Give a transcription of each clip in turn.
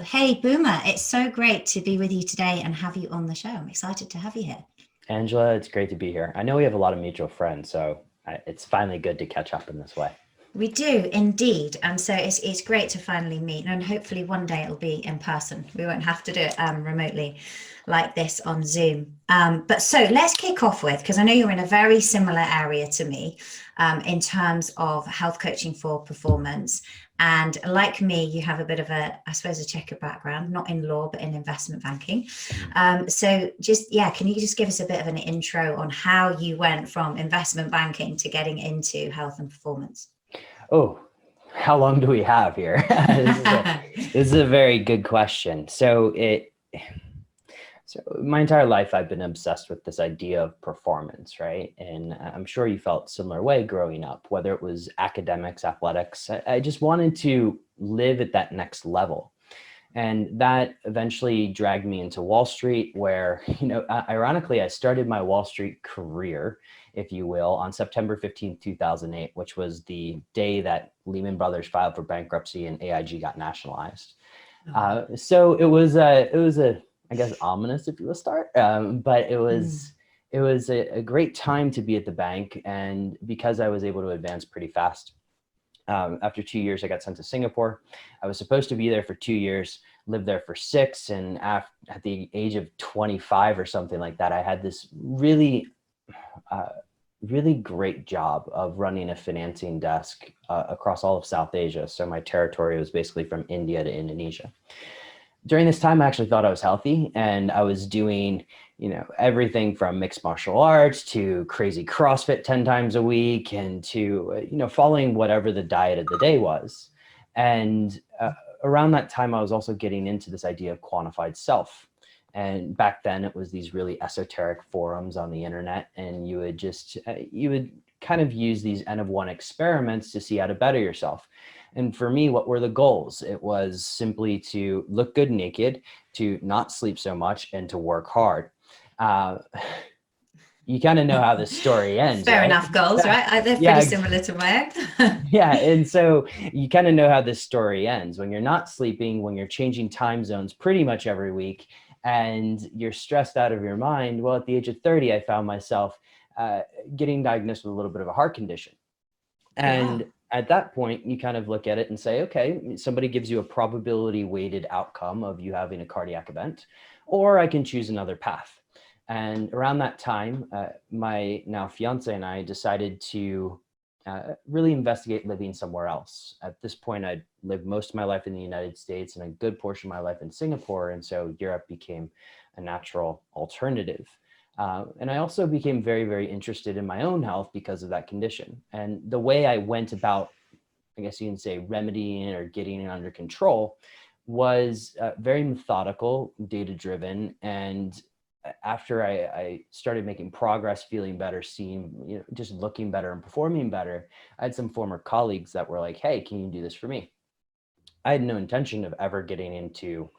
Hey, Boomer, it's so great to be with you today and have you on the show. I'm excited to have you here. Angela, it's great to be here. I know we have a lot of mutual friends, so it's finally good to catch up in this way. We do indeed. And so it's great to finally meet. And hopefully one day it'll be in person. We won't have to do it remotely like this on Zoom. But so let's kick off with, because I know you're in a very similar area to me in terms of health coaching for performance. And like me, you have a bit of I suppose, a checkered background, not in law, but in investment banking. So can you just give us a bit of an intro on how you went from investment banking to getting into health and performance? Oh, how long do we have here? This is a very good question. So my entire life, I've been obsessed with this idea of performance, right? And I'm sure you felt a similar way growing up, whether it was academics, athletics. I just wanted to live at that next level. And that eventually dragged me into Wall Street, where, ironically, I started my Wall Street career, if you will, on September 15th, 2008, which was the day that Lehman Brothers filed for bankruptcy and AIG got nationalized. So it was a I guess ominous, if you will, start, but it was a great time to be at the bank, and because I was able to advance pretty fast. After 2 years, I got sent to Singapore. I was supposed to be there for 2 years, lived there for 6. And at the age of 25 or something like that, I had this really great job of running a financing desk across all of South Asia. So my territory was basically from India to Indonesia. During this time, I actually thought I was healthy, and I was doing, everything from mixed martial arts to crazy CrossFit 10 times a week, and to, following whatever the diet of the day was. And around that time, I was also getting into this idea of quantified self. And back then it was these really esoteric forums on the internet, and you would kind of use these N of 1 experiments to see how to better yourself. And for me, what were the goals? It was simply to look good naked, to not sleep so much, and to work hard. You kind of know how this story ends. Fair right? enough goals, right? They're pretty similar to my own. Yeah. And so you kind of know how this story ends. When you're not sleeping, when you're changing time zones pretty much every week, and you're stressed out of your mind. Well, at the age of 30, I found myself getting diagnosed with a little bit of a heart condition. And at that point, you kind of look at it and say, okay, somebody gives you a probability weighted outcome of you having a cardiac event, or I can choose another path. And around that time, my now fiance and I decided to really investigate living somewhere else. At this point, I'd lived most of my life in the United States and a good portion of my life in Singapore. And so Europe became a natural alternative. And I also became very, very interested in my own health because of that condition. And the way I went about, I guess you can say, remedying it or getting it under control was very methodical, data-driven. And after I started making progress, feeling better, seeing, just looking better and performing better, I had some former colleagues that were like, hey, can you do this for me? I had no intention of ever getting into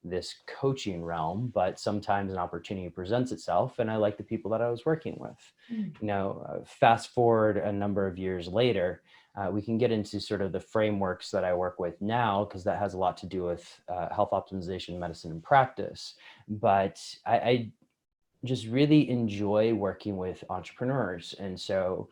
this coaching realm, but sometimes an opportunity presents itself, and I like the people that I was working with. Fast forward a number of years later, we can get into sort of the frameworks that I work with now, because that has a lot to do with health optimization, medicine, and practice. But I just really enjoy working with entrepreneurs. And so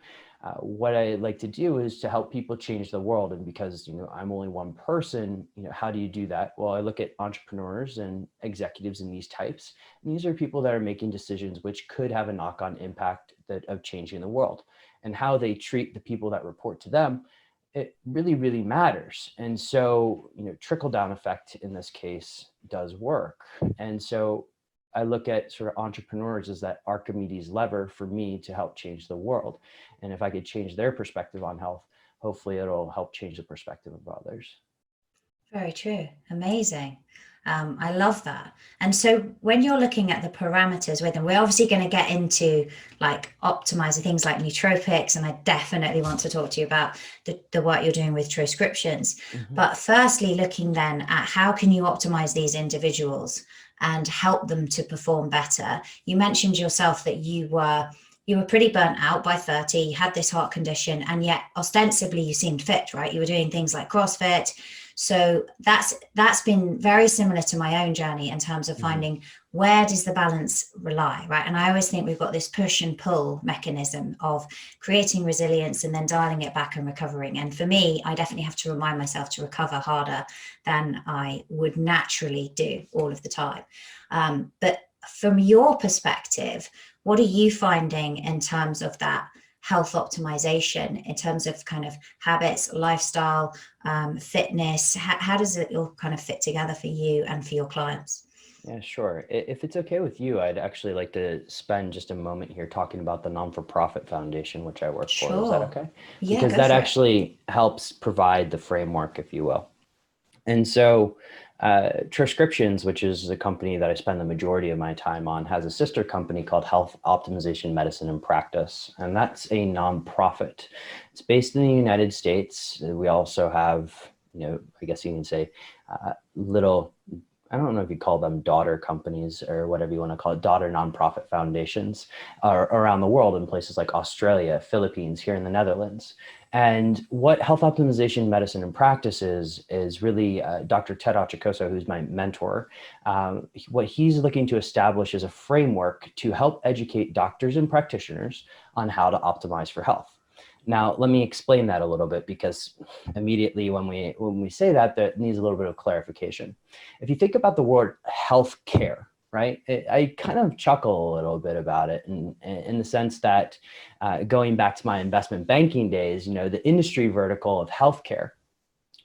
what I like to do is to help people change the world. And because, I'm only one person, how do you do that? Well, I look at entrepreneurs and executives in these types. And these are people that are making decisions which could have a knock-on impact of changing the world. And how they treat the people that report to them, it really, really matters. And so, trickle-down effect in this case does work. And so I look at sort of entrepreneurs as that Archimedes lever for me to help change the world. And if I could change their perspective on health, hopefully it'll help change the perspective of others. Very true. Amazing. I love that. And so when you're looking at the parameters with them, we're obviously going to get into like optimizing things like nootropics. And I definitely want to talk to you about the work you're doing with transcriptions. Mm-hmm. But firstly, looking then at how can you optimize these individuals and help them to perform better. You mentioned yourself that you were pretty burnt out by 30, you had this heart condition, and yet ostensibly you seemed fit, right? You were doing things like CrossFit. So that's been very similar to my own journey in terms of finding where does the balance rely, right? And I always think we've got this push and pull mechanism of creating resilience and then dialing it back and recovering. And for me, I definitely have to remind myself to recover harder than I would naturally do all of the time. But from your perspective, what are you finding in terms of that health optimization, in terms of kind of habits, lifestyle, fitness? How does it all kind of fit together for you and for your clients? Yeah, sure. If it's okay with you, I'd actually like to spend just a moment here talking about the non-for-profit foundation, which I work for. Is that Sure. okay? Yeah, Because go that for it. actually helps provide the framework, if you will. And so Transcriptions, which is the company that I spend the majority of my time on, has a sister company called Health Optimization Medicine and Practice. And that's a nonprofit. It's based in the United States. We also have, I guess you can say little, I don't know if you call them daughter companies or whatever you want to call it, daughter nonprofit foundations around the world in places like Australia, Philippines, here in the Netherlands. And what health optimization medicine and practice is really Dr. Ted Achacoso, who's my mentor. What he's looking to establish is a framework to help educate doctors and practitioners on how to optimize for health. Now, let me explain that a little bit, because immediately when we say that, that needs a little bit of clarification. If you think about the word healthcare, right, I kind of chuckle a little bit about it in the sense that going back to my investment banking days, the industry vertical of healthcare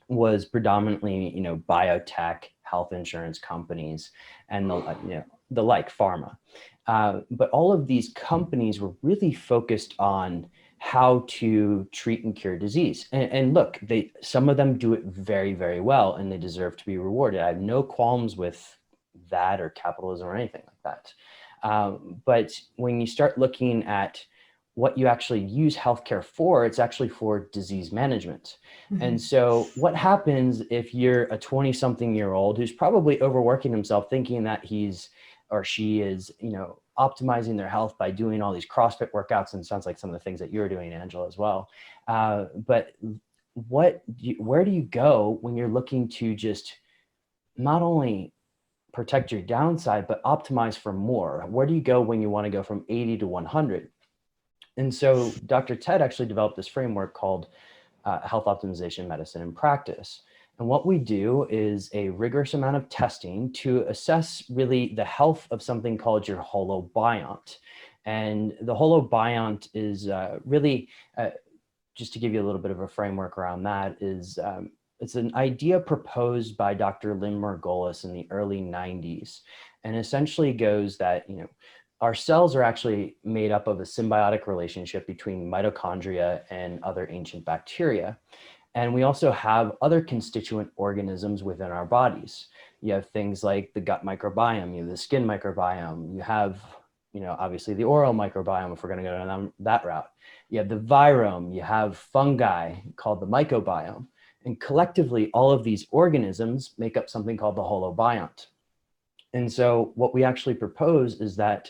was predominantly, biotech, health insurance companies, and the like, pharma. But all of these companies were really focused on how to treat and cure disease. And look, some of them do it very, very well, and they deserve to be rewarded. I have no qualms with that or capitalism or anything like that. But when you start looking at what you actually use healthcare for, it's actually for disease management. And so what happens if you're a 20-something-year-old who's probably overworking himself, thinking that he's or she is, optimizing their health by doing all these CrossFit workouts, and sounds like some of the things that you're doing, Angela, as well. But where do you go when you're looking to just not only protect your downside, but optimize for more? Where do you go when you want to go from 80 to 100? And so Dr. Ted actually developed this framework called Health Optimization Medicine and Practice. And what we do is a rigorous amount of testing to assess really the health of something called your holobiont. And the holobiont is really, just to give you a little bit of a framework around that, is it's an idea proposed by Dr. Lynn Margolis in the early 90s, and essentially goes that, our cells are actually made up of a symbiotic relationship between mitochondria and other ancient bacteria. And we also have other constituent organisms within our bodies. You have things like the gut microbiome, you have the skin microbiome, you have, obviously the oral microbiome, if we're going to go down that route. You have the virome, you have fungi called the mycobiome. And collectively, all of these organisms make up something called the holobiont. And so what we actually propose is that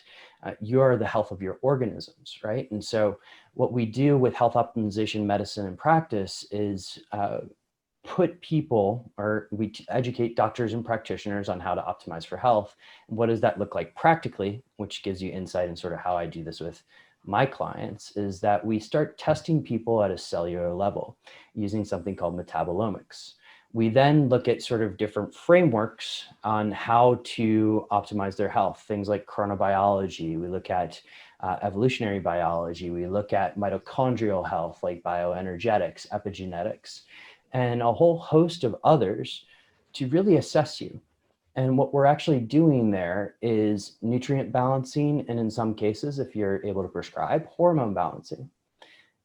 you're the health of your organisms, right? And so what we do with health optimization medicine and practice is put people, or we educate doctors and practitioners on how to optimize for health. And what does that look like practically, which gives you insight in sort of how I do this with my clients, is that we start testing people at a cellular level using something called metabolomics. We then look at sort of different frameworks on how to optimize their health, things like chronobiology. We look at evolutionary biology. We look at mitochondrial health, like bioenergetics, epigenetics, and a whole host of others to really assess you. And what we're actually doing there is nutrient balancing, and in some cases, if you're able to prescribe, hormone balancing.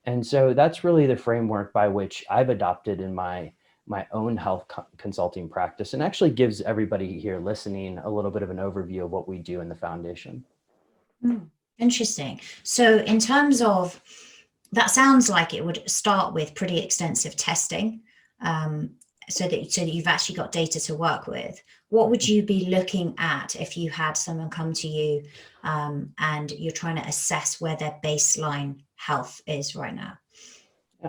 And so that's really the framework by which I've adopted in my own health consulting practice, and actually gives everybody here listening a little bit of an overview of what we do in the foundation. Interesting. So in terms of, that sounds like it would start with pretty extensive testing, so that you've actually got data to work with. What would you be looking at if you had someone come to you and you're trying to assess where their baseline health is right now?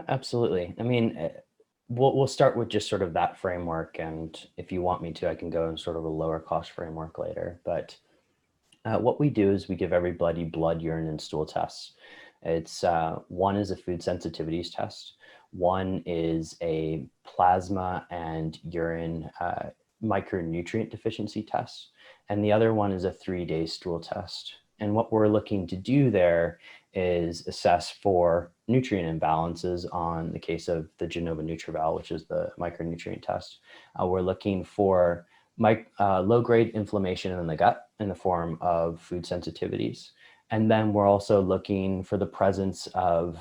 Absolutely. I mean, we'll start with just sort of that framework, and if you want me to, I can go in sort of a lower cost framework later. But what we do is we give everybody blood, urine, and stool tests. It's one is a food sensitivities test, one is a plasma and urine micronutrient deficiency test, and the other one is a 3-day stool test. And what we're looking to do there is assess for nutrient imbalances on the case of the Genova NutriVal, which is the micronutrient test. We're looking for low-grade inflammation in the gut in the form of food sensitivities. And then we're also looking for the presence of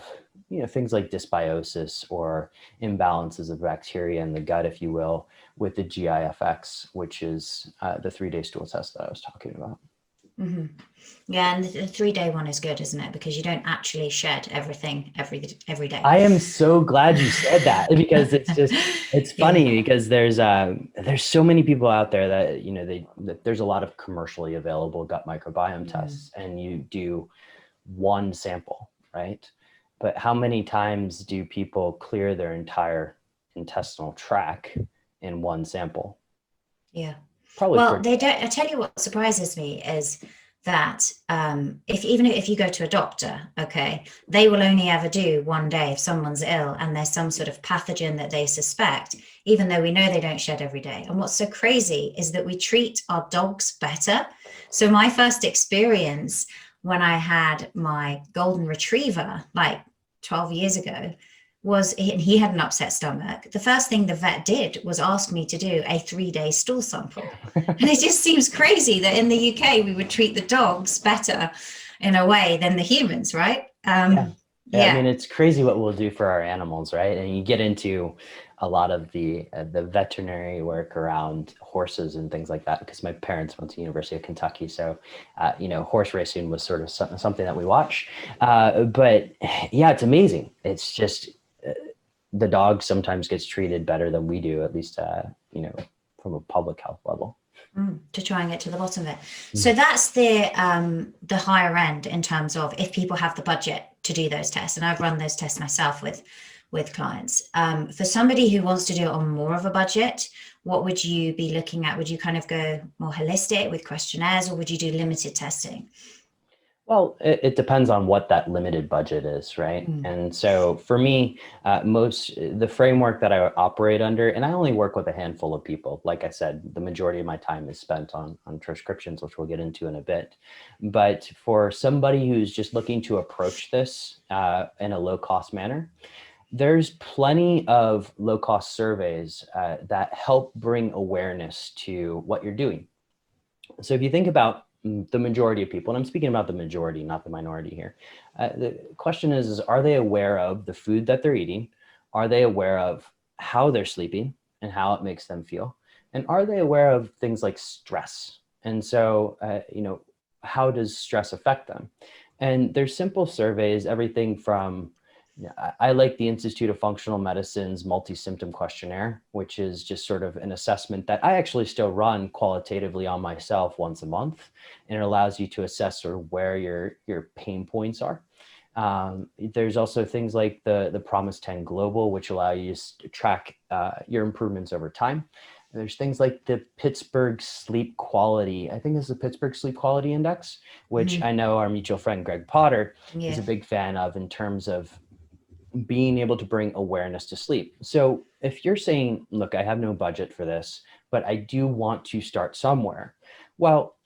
things like dysbiosis or imbalances of bacteria in the gut, if you will, with the GIFX, which is the 3-day stool test that I was talking about. Mm-hmm. Yeah, and the 3-day one is good, isn't it? Because you don't actually shed everything every day. I am so glad you said that, because it's funny because there's so many people out there that there's a lot of commercially available gut microbiome tests, and you do one sample, right? But how many times do people clear their entire intestinal tract in one sample? Yeah. Probably. Well, they don't. I tell you what surprises me is that even if you go to a doctor, okay, they will only ever do 1 day if someone's ill and there's some sort of pathogen that they suspect, even though we know they don't shed every day. And what's so crazy is that we treat our dogs better. So my first experience when I had my golden retriever, like 12 years ago, was he had an upset stomach. The first thing the vet did was ask me to do a 3-day stool sample. And it just seems crazy that in the UK, we would treat the dogs better in a way than the humans, right? Yeah. I mean, it's crazy what we'll do for our animals, right? And you get into a lot of the veterinary work around horses and things like that, because my parents went to the University of Kentucky. So, horse racing was sort of something that we watch. But yeah, it's amazing. It's just the dog sometimes gets treated better than we do, at least, from a public health level. To try and get to the bottom of it. So that's the higher end in terms of if people have the budget to do those tests. And I've run those tests myself with clients. For somebody who wants to do it on more of a budget, what would you be looking at? Would you kind of go more holistic with questionnaires, or would you do limited testing? Well, it depends on what that limited budget is, right? And so for me, the framework that I operate under, and I only work with a handful of people. Like I said, the majority of my time is spent on prescriptions, which we'll get into in a bit. But for somebody who's just looking to approach this in a low-cost manner, there's plenty of low-cost surveys that help bring awareness to what you're doing. So if you think about the majority of people, and I'm speaking about the majority, not the minority here. The question is, are they aware of the food that they're eating? Are they aware of how they're sleeping and how it makes them feel? And are they aware of things like stress? And so, how does stress affect them? And there's simple surveys, everything from, I like the Institute of Functional Medicine's multi-symptom questionnaire, which is just sort of an assessment that I actually still run qualitatively on myself once a month. And it allows you to assess sort of where your pain points are. There's also things like the Promise 10 Global, which allow you to track your improvements over time. There's things like the Pittsburgh Sleep Quality. I think this is the Pittsburgh Sleep Quality Index, which I know our mutual friend Greg Potter is a big fan of in terms of being able to bring awareness to sleep. So if you're saying, look, I have no budget for this, but I do want to start somewhere. Well,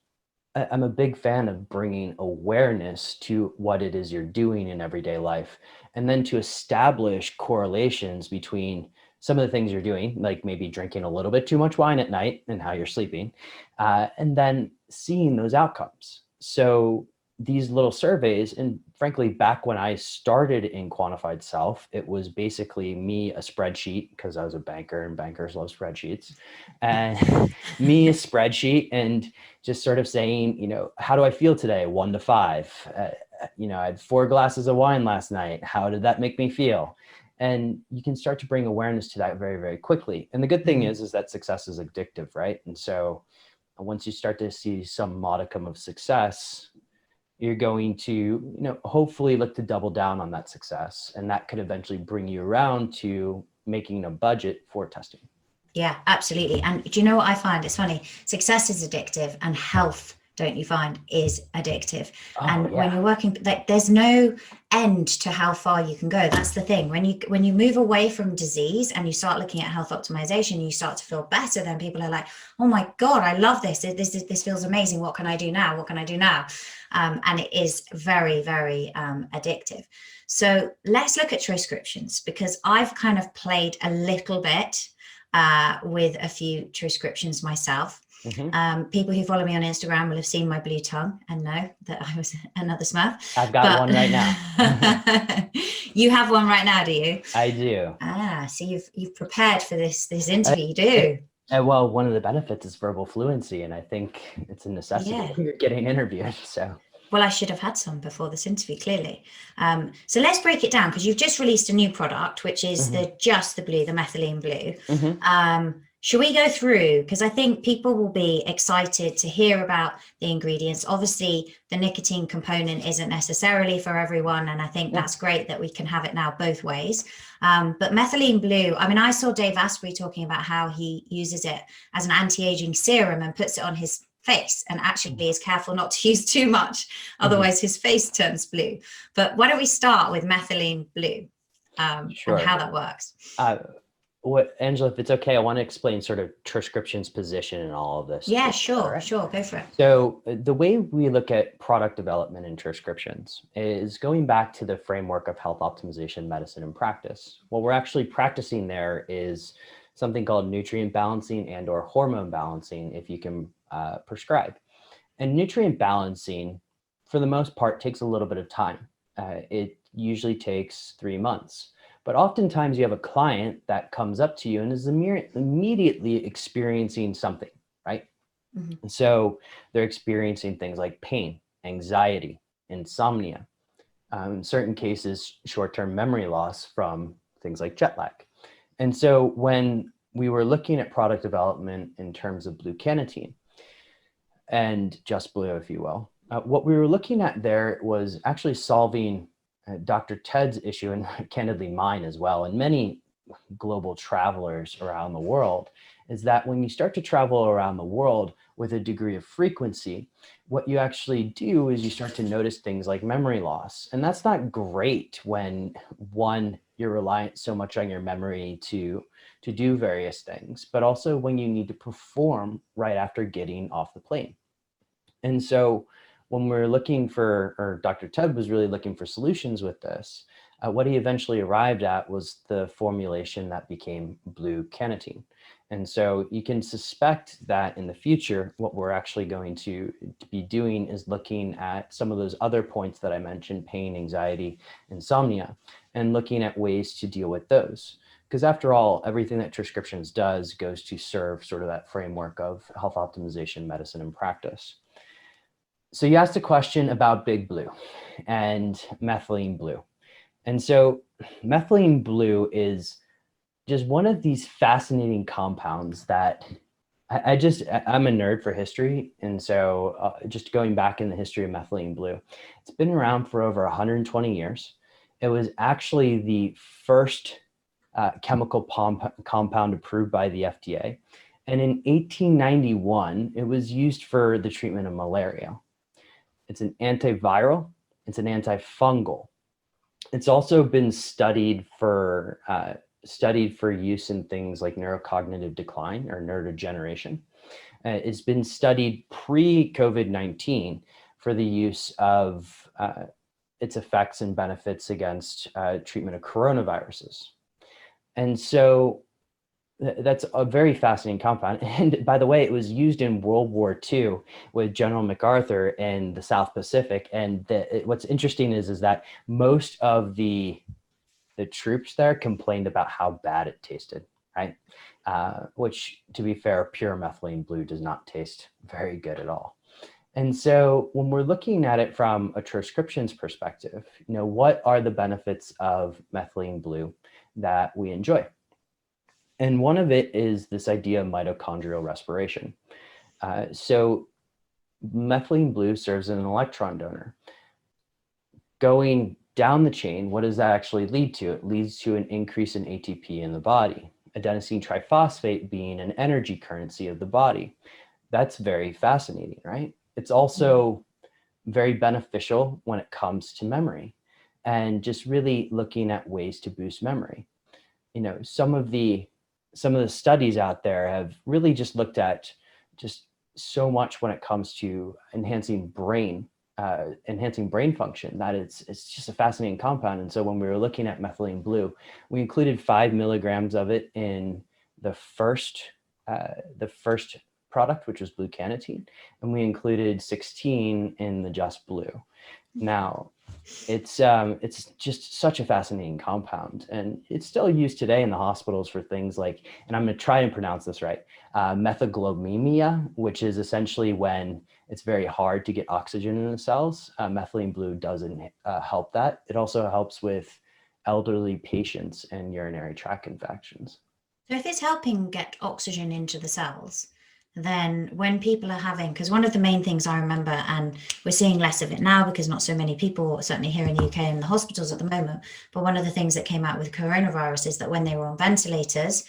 I'm a big fan of bringing awareness to what it is you're doing in everyday life, and then to establish correlations between some of the things you're doing, like maybe drinking a little bit too much wine at night and how you're sleeping, and then seeing those outcomes. So these little surveys, and frankly, back when I started in Quantified Self, it was basically me, a spreadsheet, because I was a banker and bankers love spreadsheets, and me, a spreadsheet, and just sort of saying, how do I feel today? 1 to 5. I had 4 glasses of wine last night. How did that make me feel? And you can start to bring awareness to that very, very quickly. And the good thing is that success is addictive, right? And so once you start to see some modicum of success, you're going to, hopefully look to double down on that success. And that could eventually bring you around to making a budget for testing. Yeah, absolutely. And do you know what I find? It's funny. Success is addictive, and health, don't you find, is addictive. Oh, and yeah. when you're working, like, there's no end to how far you can go. That's the thing. When you move away from disease and you start looking at health optimization, you start to feel better. Then people are like, "Oh my God, I love this. This feels amazing. What can I do now? What can I do now?" And it is very, very addictive. So let's look at transcriptions, because I've kind of played a little bit with a few transcriptions myself. People who follow me on Instagram will have seen my blue tongue and know that I was another Smurf. I've got one right now. You have one right now, do you? I do. So you've prepared for this interview. You do. Well, one of the benefits is verbal fluency, and I think it's a necessity when you're getting interviewed. So. Well, I should have had some before this interview, clearly. So let's break it down, because you've just released a new product, which is the blue, the Methylene Blue. Should we go through? Because I think people will be excited to hear about the ingredients. Obviously, the nicotine component isn't necessarily for everyone, and I think that's great that we can have it now both ways. But Methylene Blue, I mean, I saw Dave Asprey talking about how he uses it as an anti-aging serum and puts it on his face, and actually is careful not to use too much, otherwise his face turns blue. But why don't we start with Methylene Blue and how that works? Angela, if it's okay, I want to explain sort of transcription's position in all of this. Yeah, sure, go for it. So the way we look at product development and transcriptions is going back to the framework of health optimization, medicine, and practice. What we're actually practicing there is something called nutrient balancing and or hormone balancing, if you can prescribe. And nutrient balancing, for the most part, takes a little bit of time. It usually takes 3 months. But oftentimes you have a client that comes up to you and is immediately experiencing something, right? And so they're experiencing things like pain, anxiety, insomnia, in certain cases, short-term memory loss from things like jet lag. And so when we were looking at product development in terms of blue cannatine, and just blue, if you will, what we were looking at there was actually solving Dr. Ted's issue, and candidly mine as well, and many global travelers around the world, is that when you start to travel around the world with a degree of frequency, what you actually do is you start to notice things like memory loss. And that's not great when, one, you're reliant so much on your memory to do various things, but also when you need to perform right after getting off the plane. And so when we're looking for, or Dr. Ted was really looking for solutions with this, what he eventually arrived at was the formulation that became blue cannatine. And so you can suspect that in the future, what we're actually going to be doing is looking at some of those other points that I mentioned, pain, anxiety, insomnia, and looking at ways to deal with those. Because after all, everything that transcriptions does goes to serve sort of that framework of health optimization, medicine, and practice. So you asked a question about Big Blue and Methylene Blue. And so Methylene Blue is just one of these fascinating compounds that I'm a nerd for history. And so just going back in the history of Methylene Blue, it's been around for over 120 years. It was actually the first chemical compound approved by the FDA. And in 1891, it was used for the treatment of malaria. It's an antiviral, it's an antifungal. It's also been studied for use in things like neurocognitive decline or neurodegeneration. It's been studied pre-COVID-19 for the use of its effects and benefits against treatment of coronaviruses. And so that's a very fascinating compound. And by the way, it was used in World War II with General MacArthur in the South Pacific. And what's interesting is that most of the troops there complained about how bad it tasted, right? Which, to be fair, pure methylene blue does not taste very good at all. And so when we're looking at it from a transcriptions perspective, what are the benefits of methylene blue that we enjoy? And one of it is this idea of mitochondrial respiration. So methylene blue serves as an electron donor. Going down the chain, what does that actually lead to? It leads to an increase in ATP in the body, adenosine triphosphate being an energy currency of the body. That's very fascinating, right? It's also very beneficial when it comes to memory and just really looking at ways to boost memory. Some of the studies out there have really just looked at just so much when it comes to enhancing brain function, that it's just a fascinating compound. And so when we were looking at methylene blue, we included 5 milligrams of it in the first product, which was blue cannatine, and we included 16 in the just blue. Now, it's just such a fascinating compound, and it's still used today in the hospitals for things like, and I'm going to try and pronounce this right, methylglobemia, which is essentially when it's very hard to get oxygen in the cells. Methylene blue doesn't help that. It also helps with elderly patients and urinary tract infections. So if it's helping get oxygen into the cells, then when people are having, because one of the main things I remember, and we're seeing less of it now because not so many people, certainly here in the UK, in the hospitals at the moment, but one of the things that came out with coronavirus is that when they were on ventilators,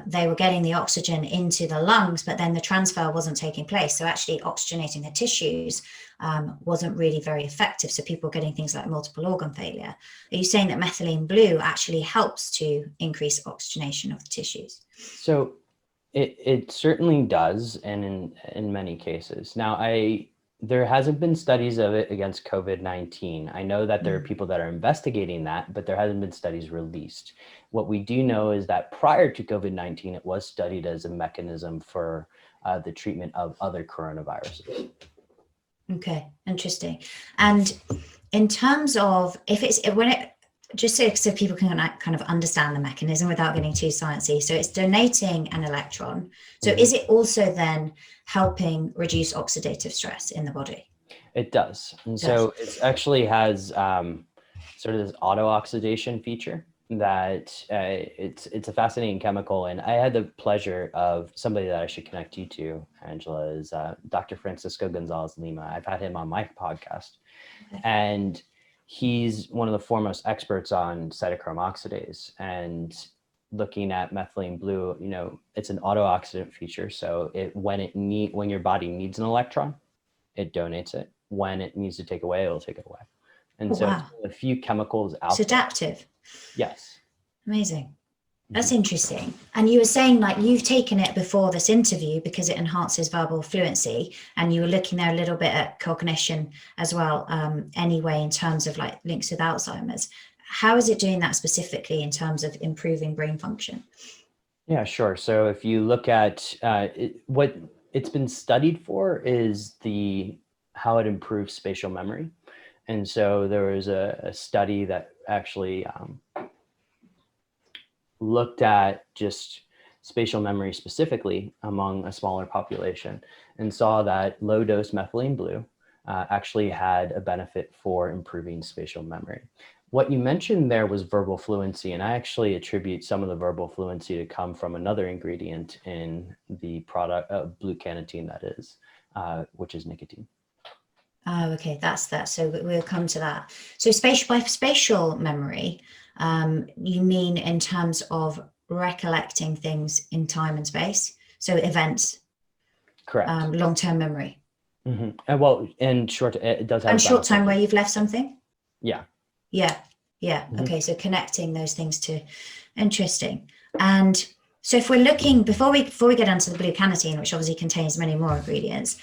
they were getting the oxygen into the lungs, but then the transfer wasn't taking place. So actually oxygenating the tissues wasn't really very effective. So people were getting things like multiple organ failure. Are you saying that methylene blue actually helps to increase oxygenation of the tissues? So it certainly does, and in many cases. Now, there hasn't been studies of it against COVID-19. I know that there are people that are investigating that, but there hasn't been studies released. What we do know is that prior to COVID-19, it was studied as a mechanism for the treatment of other coronaviruses. Okay, interesting. And in terms of just so people can kind of understand the mechanism without getting too sciencey. So it's donating an electron. So is it also then helping reduce oxidative stress in the body? It does. And so it actually has sort of this auto-oxidation feature that it's a fascinating chemical. And I had the pleasure of somebody that I should connect you to, Angela, is Dr. Francisco Gonzalez Lima. I've had him on my podcast. Okay. And he's one of the foremost experts on cytochrome oxidase, and looking at methylene blue, it's an auto-oxidant feature. So when your body needs an electron, it donates it. When it needs to take away, it'll take it away. And it's a few chemicals out. It's adaptive. Yes. Amazing. That's interesting. And you were saying like you've taken it before this interview because it enhances verbal fluency, and you were looking there a little bit at cognition as well, anyway, in terms of like links with Alzheimer's. How is it doing that specifically in terms of improving brain function? Yeah, sure. So if you look at what it's been studied for is how it improves spatial memory. And so there was a study that actually looked at just spatial memory specifically among a smaller population, and saw that low dose methylene blue actually had a benefit for improving spatial memory. What you mentioned there was verbal fluency, and I actually attribute some of the verbal fluency to come from another ingredient in the product, blue cannatine, that is, which is nicotine. Oh, okay, that's that. So we'll come to that. So by spatial memory, you mean in terms of recollecting things in time and space? So events. Correct. Long-term memory. Mm-hmm. And well, in short, it does have. And short time where you've left something? Yeah. Yeah. Mm-hmm. Okay, so connecting those things to, interesting. And so if we're looking, before we get onto the blue cannatine, which obviously contains many more ingredients,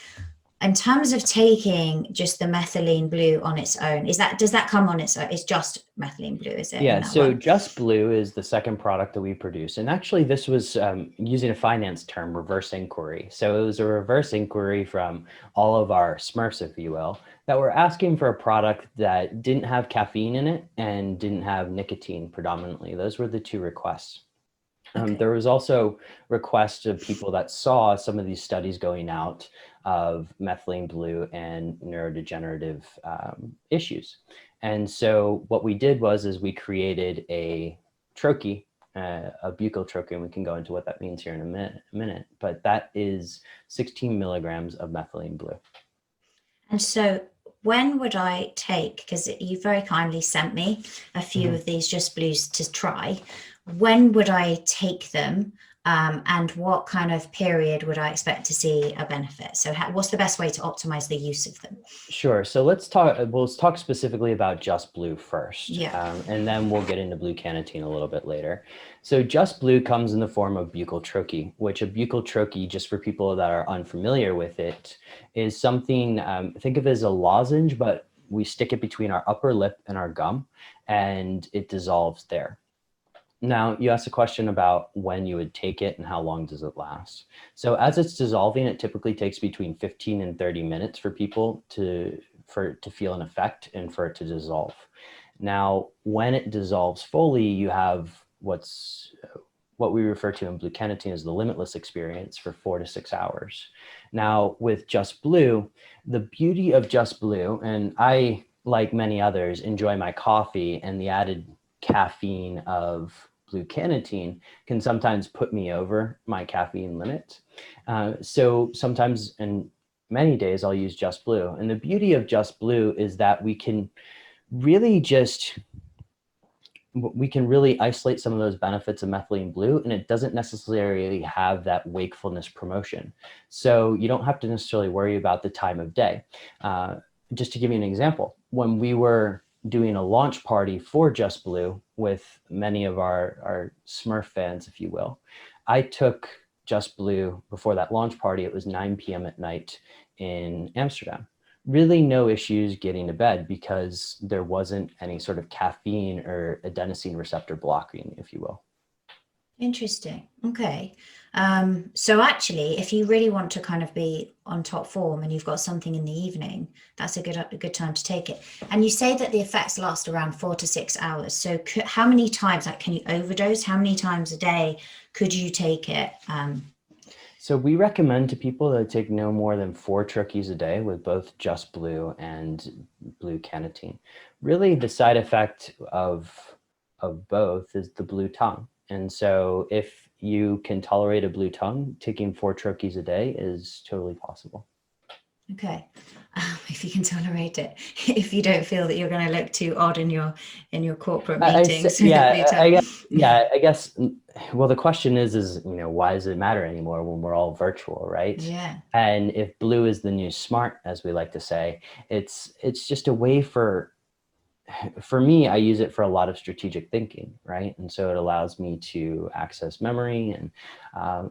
in terms of taking just the methylene blue on its own, does that come on its own? It's just methylene blue, is it? Yeah, so just blue is the second product that we produce. And actually this was using a finance term, reverse inquiry. So it was a reverse inquiry from all of our Smurfs, if you will, that were asking for a product that didn't have caffeine in it and didn't have nicotine predominantly. Those were the two requests. Okay. There was also requests of people that saw some of these studies going out of methylene blue and neurodegenerative issues. And so what we did is we created a troche, a buccal troche, and we can go into what that means here in a minute, but that is 16 milligrams of methylene blue. And so when would I take, because you very kindly sent me a few of these Just Blues to try. When would I take them? And what kind of period would I expect to see a benefit? So what's the best way to optimize the use of them? Sure. So we'll talk specifically about Just Blue first. Yeah. And then we'll get into Blue Cannatine a little bit later. So Just Blue comes in the form of buccal troche, which a buccal troche, just for people that are unfamiliar with it, is something, think of it as a lozenge, but we stick it between our upper lip and our gum, and it dissolves there. Now, you asked a question about when you would take it and how long does it last. So as it's dissolving, it typically takes between 15 and 30 minutes for people to feel an effect and for it to dissolve. Now, when it dissolves fully, you have what we refer to in Blue Cannatine as the limitless experience for 4 to 6 hours. Now, with Just Blue, the beauty of Just Blue, and I, like many others, enjoy my coffee, and the added caffeine of Blue Cannatine can sometimes put me over my caffeine limit. So sometimes, and many days, I'll use Just Blue. And the beauty of Just Blue is that we can really isolate some of those benefits of methylene blue, and it doesn't necessarily have that wakefulness promotion. So you don't have to necessarily worry about the time of day. Just to give you an example, when we were doing a launch party for Just Blue with many of our Smurf fans, if you will, I took Just Blue before that launch party. It was 9 p.m. at night in Amsterdam. Really no issues getting to bed because there wasn't any sort of caffeine or adenosine receptor blocking, if you will. Interesting. Okay. So actually, if you really want to kind of be on top form and you've got something in the evening, that's a good time to take it. And you say that the effects last around 4 to 6 hours. So how many times, like, can you overdose? How many times a day could you take it? So we recommend to people that take no more than 4 troches a day with both Just Blue and Blue Cannatine. Really, the side effect of both is the blue tongue. And so if you can tolerate a blue tongue, taking 4 troches a day is totally possible. Okay. If you can tolerate it, if you don't feel that you're going to look too odd in your corporate meetings. I guess. Well, the question is, why does it matter anymore when we're all virtual, right? Yeah. And if blue is the new smart, as we like to say, it's just a way for me, I use it for a lot of strategic thinking, right? And so it allows me to access memory, and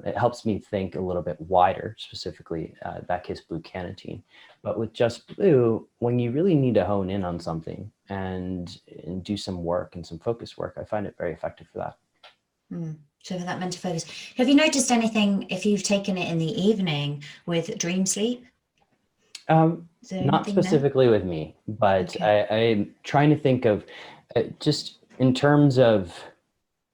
it helps me think a little bit wider, specifically that case, Blue Cannatine. But with Just Blue, when you really need to hone in on something and do some work and some focus work, I find it very effective for that. So for that mental focus, have you noticed anything if you've taken it in the evening with dream sleep? Not specifically with me, but okay. I'm trying to think of just in terms of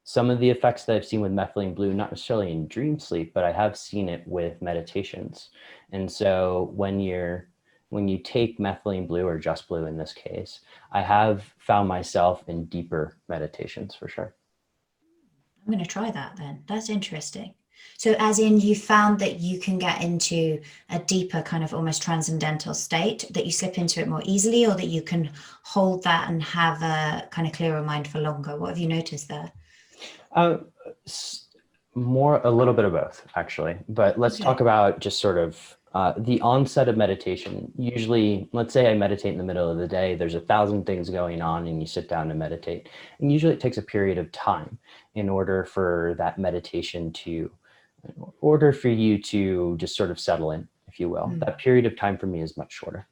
some of the effects that I've seen with methylene blue, not necessarily in dream sleep, but I have seen it with meditations. And so when you take methylene blue, or Just Blue in this case, I have found myself in deeper meditations for sure. I'm going to try that then. That's interesting. So as in, you found that you can get into a deeper kind of almost transcendental state, that you slip into it more easily, or that you can hold that and have a kind of clearer mind for longer? What have you noticed there? A little bit of both, actually. But let's talk about just sort of the onset of meditation. Usually, let's say I meditate in the middle of the day, there's 1,000 things going on, and you sit down to meditate. And usually it takes a period of time in order for that meditation for you to just sort of settle in, if you will. That period of time for me is much shorter.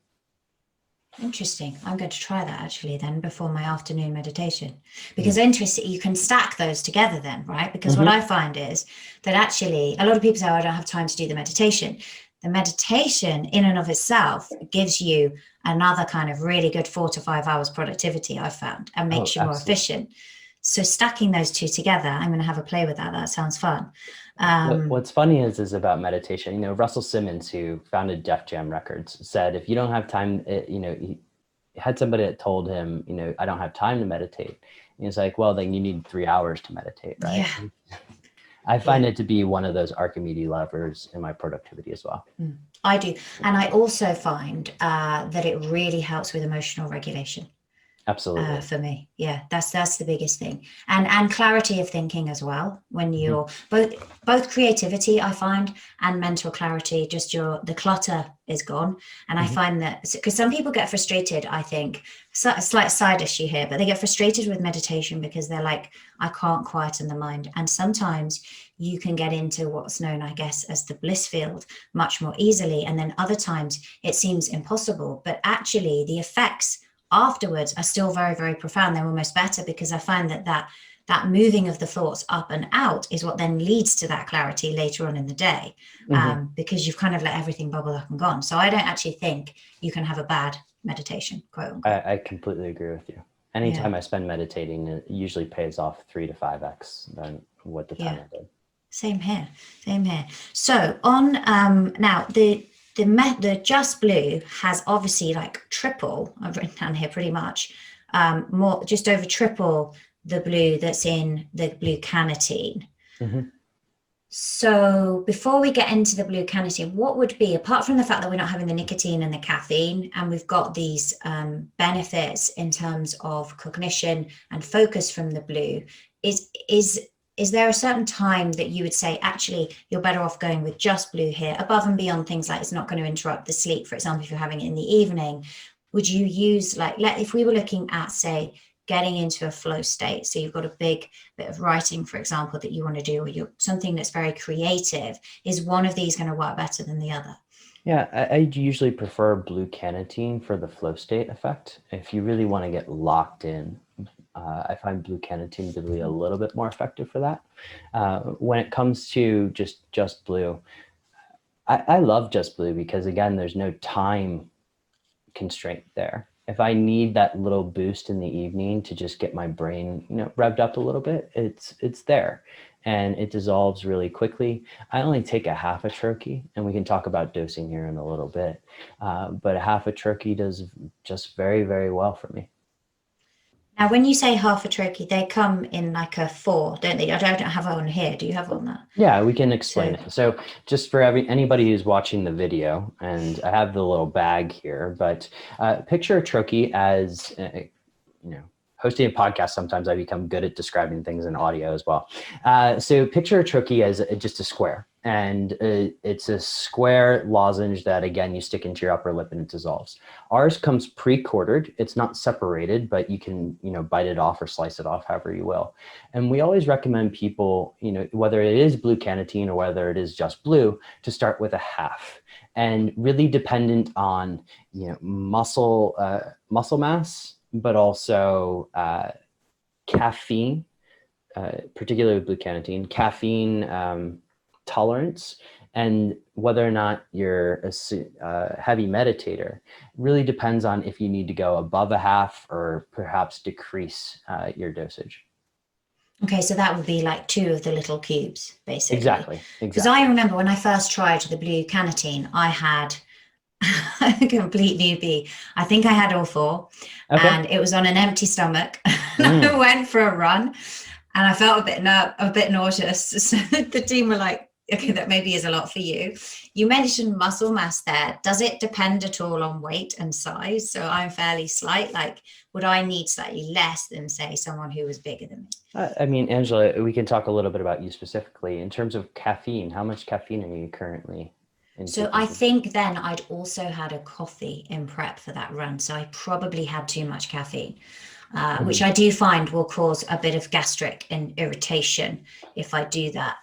Interesting. I'm going to try that actually then before my afternoon meditation, because interesting, you can stack those together then, right? Because what I find is that actually a lot of people say, oh, I don't have time to do the meditation. The meditation in and of itself gives you another kind of really good 4 to 5 hours productivity, I've found, and makes you more efficient. So stacking those two together, I'm going to have a play with that. That sounds fun. What's funny is about meditation, Russell Simmons, who founded Def Jam Records, said, if you don't have time, he had somebody that told him, I don't have time to meditate. And he's like, well, then you need 3 hours to meditate, right? Yeah. I find it to be one of those Archimedes levers in my productivity as well. I do. And I also find that it really helps with emotional regulation. Absolutely. For me, yeah, that's the biggest thing, and clarity of thinking as well. When you're both creativity, I find, and mental clarity, just the clutter is gone. And I find that because some people get frustrated, I think, a slight side issue here, but they get frustrated with meditation because they're like, I can't quieten the mind. And sometimes you can get into what's known, I guess, as the bliss field much more easily, and then other times it seems impossible, but actually the effects afterwards are still very, very profound. They're almost better, because I find that moving of the thoughts up and out is what then leads to that clarity later on in the day, because you've kind of let everything bubble up and gone. So I don't actually think you can have a bad meditation, quote unquote. I completely agree with you. Anytime I spend meditating, it usually pays off 3 to 5x than what the time I did. Same here. So on now the Just Blue has obviously like triple, I've written down here pretty much, more, just over triple the blue that's in the Blue Cannatine. So before we get into the Blue Cannatine, what would be, apart from the fact that we're not having the nicotine and the caffeine, and we've got these benefits in terms of cognition and focus from the blue, is there a certain time that you would say, actually, you're better off going with Just Blue here, above and beyond things like it's not going to interrupt the sleep? For example, if you're having it in the evening, would you use, like, if we were looking at, say, getting into a flow state, so you've got a big bit of writing, for example, that you want to do, or you're something that's very creative, is one of these going to work better than the other? Yeah, I usually prefer Blue Cannatine for the flow state effect. If you really want to get locked in, I find Blue Cannatine to be a little bit more effective for that. When it comes to just Blue, I love Just Blue because, again, there's no time constraint there. If I need that little boost in the evening to just get my brain, revved up a little bit, it's there, and it dissolves really quickly. I only take a half a troche, and we can talk about dosing here in a little bit, but a half a troche does just very, very well for me. Now, when you say half a troche, they come in like a 4, don't they? I don't have one here. Do you have one there? Yeah, we can explain it. So just for anybody who's watching the video, and I have the little bag here, but picture a troche as, hosting a podcast, sometimes I become good at describing things in audio as well. So picture a troche as just a square, and it's a square lozenge that, again, you stick into your upper lip and it dissolves. Ours comes pre-quartered. It's not separated, but you can, bite it off or slice it off, however you will. And we always recommend people, whether it is Blue Cannatine or whether it is Just Blue, to start with a half, and really dependent on, muscle mass, but also caffeine, particularly with Blue Cannatine, caffeine tolerance, and whether or not you're a heavy meditator. Really depends on if you need to go above a half or perhaps decrease your dosage. Okay, so that would be like 2 of the little cubes, basically. Exactly. Because I remember when I first tried the Blue Cannatine, I had a complete newbie. I think I had all 4, and it was on an empty stomach. I went for a run, and I felt a bit nauseous. So the team were like, okay, that maybe is a lot for you. You mentioned muscle mass there. Does it depend at all on weight and size? So I'm fairly slight. Like, would I need slightly less than, say, someone who was bigger than me? I mean, Angela, we can talk a little bit about you specifically. In terms of caffeine, how much caffeine are you currently in? So I think then I'd also had a coffee in prep for that run. So I probably had too much caffeine, which I do find will cause a bit of gastric irritation if I do that.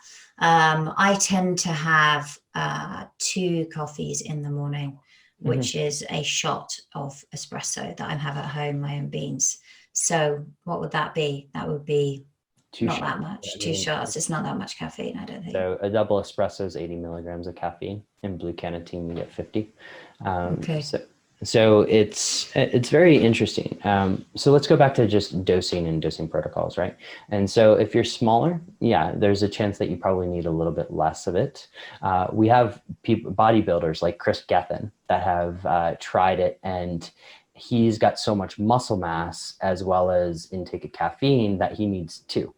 I tend to have 2 coffees in the morning, which is a shot of espresso that I have at home, my own beans. So what would that be? That would be not that much. 2 shots. It's not that much caffeine, I don't think. So a double espresso is 80 milligrams of caffeine. In Blue Cannatine, you get 50. Okay. So it's very interesting. So let's go back to just dosing and dosing protocols, right? And so if you're smaller, there's a chance that you probably need a little bit less of it. We have bodybuilders like Chris Gethin that have tried it, and he's got so much muscle mass as well as intake of caffeine that he needs 2.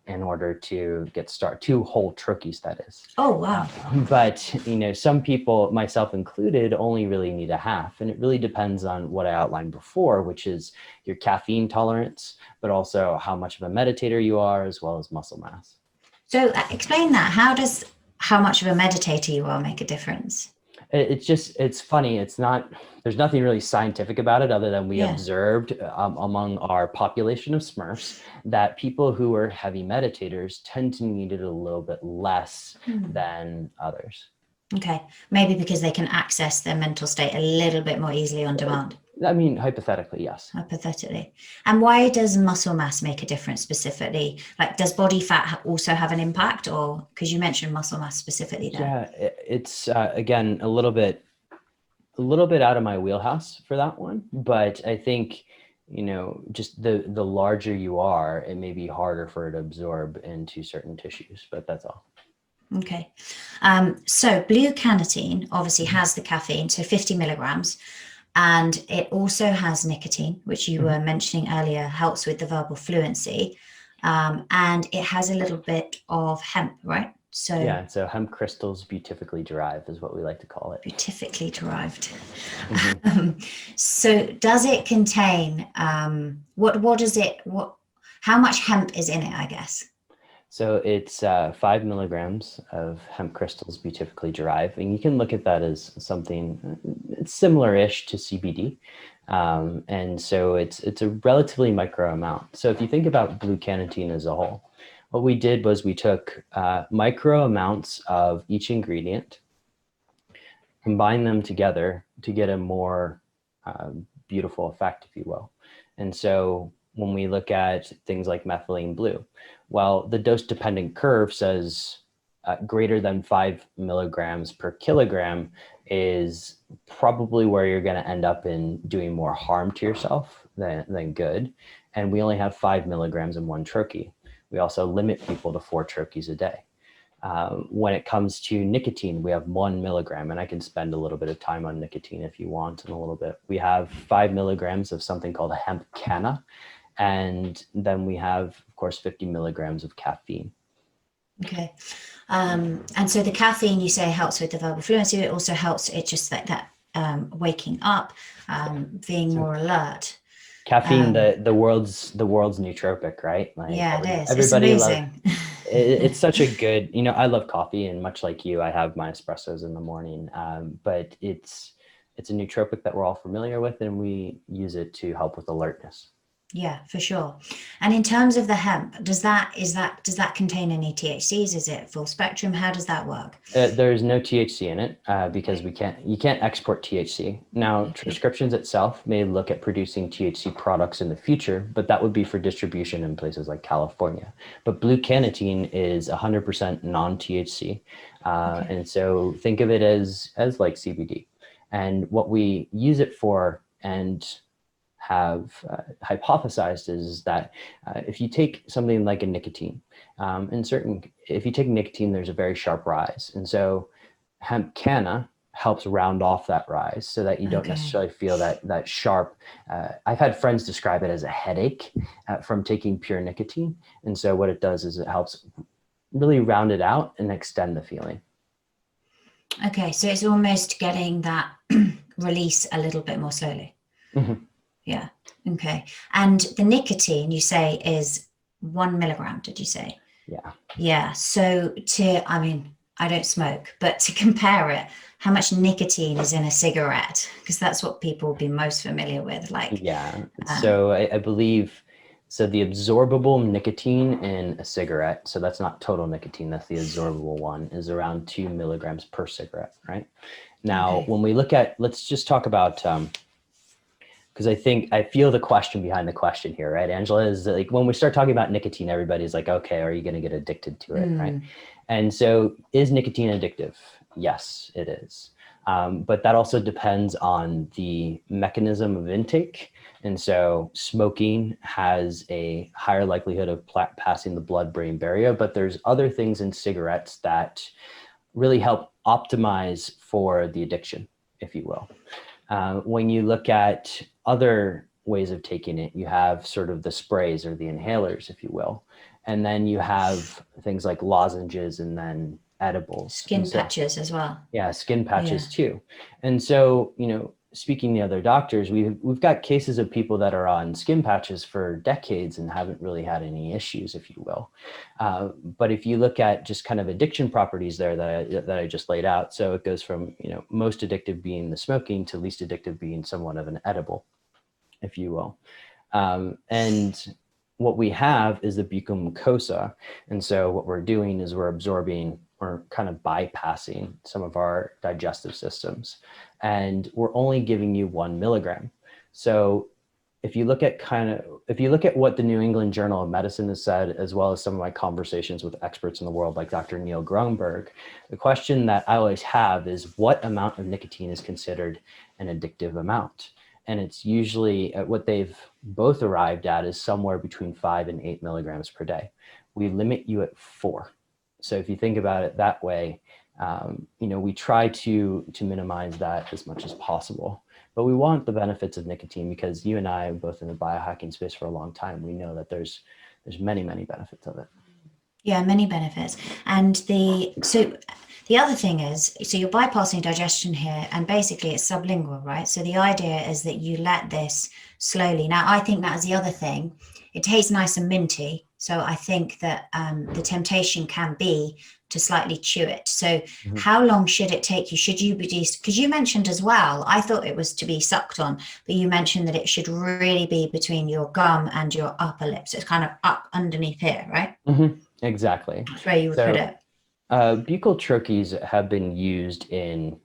in order to get started. 2 whole turkeys, that is. Oh, wow. But, some people, myself included, only really need a half. And it really depends on what I outlined before, which is your caffeine tolerance, but also how much of a meditator you are, as well as muscle mass. So explain that. How much of a meditator you are make a difference? It's funny. There's nothing really scientific about it other than we observed among our population of Smurfs that people who are heavy meditators tend to need it a little bit less than others. Okay. Maybe because they can access their mental state a little bit more easily on demand. I mean, hypothetically, yes. Hypothetically. And why does muscle mass make a difference specifically? Like, does body fat also have an impact, or because you mentioned muscle mass specifically there? Yeah, it's again a little bit out of my wheelhouse for that one, but I think just the larger you are, it may be harder for it to absorb into certain tissues, but that's all. Okay. So blue cannatine obviously has the caffeine, so 50 milligrams. And it also has nicotine, which you were mentioning earlier, helps with the verbal fluency. And it has a little bit of hemp, right? So hemp crystals beautifully derived is what we like to call it. Beautifully derived. So does it contain, how much hemp is in it, I guess? So it's 5 milligrams of hemp crystals beautifully derived. And you can look at that as something, it's similar-ish to CBD. And so it's a relatively micro amount. So if you think about blue cannatine as a whole, what we did was we took micro amounts of each ingredient, combined them together to get a more beautiful effect, if you will. And so when we look at things like methylene blue, well, the dose-dependent curve says greater than 5 milligrams per kilogram is probably where you're going to end up in doing more harm to yourself than good. And we only have 5 milligrams in one turkey. We also limit people to 4 turkeys a day. When it comes to nicotine, we have 1 milligram, and I can spend a little bit of time on nicotine if you want in a little bit. We have 5 milligrams of something called a hemp canna, and then we have, of course, 50 milligrams of caffeine. Okay. And so the caffeine, you say, helps with the verbal fluency. It also helps, it just that waking up, being more alert. Caffeine, the world's nootropic, right? Like, yeah, it is. Everybody it's amazing. It's such a good, I love coffee, and much like you, I have my espressos in the morning. But it's a nootropic that we're all familiar with, and we use it to help with alertness. Yeah, for sure. And in terms of the hemp, does that contain any THCs? Is it full spectrum? How does that work? There's no THC in it because you can't export THC. Now, prescriptions itself may look at producing THC products in the future, but that would be for distribution in places like California. But blue cannatine is 100% non-THC. And so think of it as like CBD. And what we use it for and have hypothesized is that if you take something like a nicotine, if you take nicotine, there's a very sharp rise. And so hemp canna helps round off that rise so that you don't necessarily feel that sharp. I've had friends describe it as a headache from taking pure nicotine. And so what it does is it helps really round it out and extend the feeling. Okay, so it's almost getting that release a little bit more slowly. Mm-hmm. Yeah. Okay. And the nicotine, you say, is 1 milligram, did you say? Yeah. Yeah. So I don't smoke, but to compare it, how much nicotine is in a cigarette? Because that's what people will be most familiar with. So I believe, so the absorbable nicotine in a cigarette, so that's not total nicotine, that's the absorbable one, is around 2 milligrams per cigarette, right? Now, when we look at, let's just talk about, because I feel the question behind the question here, right, Angela, is like when we start talking about nicotine, everybody's like, okay, are you going to get addicted to it, right? And so is nicotine addictive? Yes, it is. But that also depends on the mechanism of intake. And so smoking has a higher likelihood of passing the blood-brain barrier, but there's other things in cigarettes that really help optimize for the addiction, if you will. When you look at other ways of taking it, you have sort of the sprays or the inhalers, if you will. And then you have things like lozenges and then edibles. Skin patches as well. Yeah, skin patches too. And so, speaking to other doctors, we've got cases of people that are on skin patches for decades and haven't really had any issues, if you will. But if you look at just kind of addiction properties there that I just laid out, so it goes from most addictive being the smoking to least addictive being somewhat of an edible, if you will. And what we have is the buccal mucosa. And so what we're doing is we're absorbing or kind of bypassing some of our digestive systems. And we're only giving you 1 milligram. So if you look at what the New England Journal of Medicine has said, as well as some of my conversations with experts in the world, like Dr. Neil Grunberg, the question that I always have is, what amount of nicotine is considered an addictive amount? And it's usually what they've both arrived at is somewhere between 5 and 8 milligrams per day. We limit you at 4. So if you think about it that way, we try to minimize that as much as possible. But we want the benefits of nicotine, because you and I are both in the biohacking space for a long time. We know that there's many, many benefits of it. Yeah, many benefits. And the other thing is, so you're bypassing digestion here, and basically it's sublingual, right? So the idea is that you let this slowly. Now, I think that is the other thing. It tastes nice and minty. So I think that the temptation can be to slightly chew it. So how long should it take you? Should you be, because you mentioned as well, I thought it was to be sucked on, but you mentioned that it should really be between your gum and your upper lip. So it's kind of up underneath here, right? Exactly. That's where you would put it. Buccal troches have been used in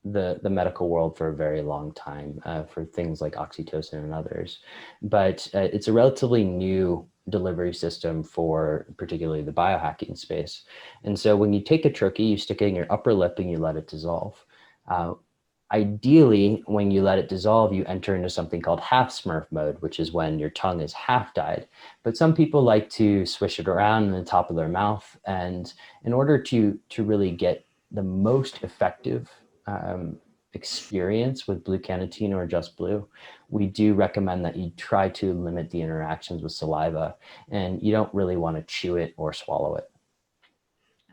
the medical world for a very long time for things like oxytocin and others, but it's a relatively new delivery system for particularly the biohacking space. And so when you take a troche, you stick it in your upper lip and you let it dissolve. Ideally, when you let it dissolve, you enter into something called half Smurf mode, which is when your tongue is half dyed. But some people like to swish it around in the top of their mouth. And in order to really get the most effective experience with blue cannatine or just blue, we do recommend that you try to limit the interactions with saliva, and you don't really want to chew it or swallow it.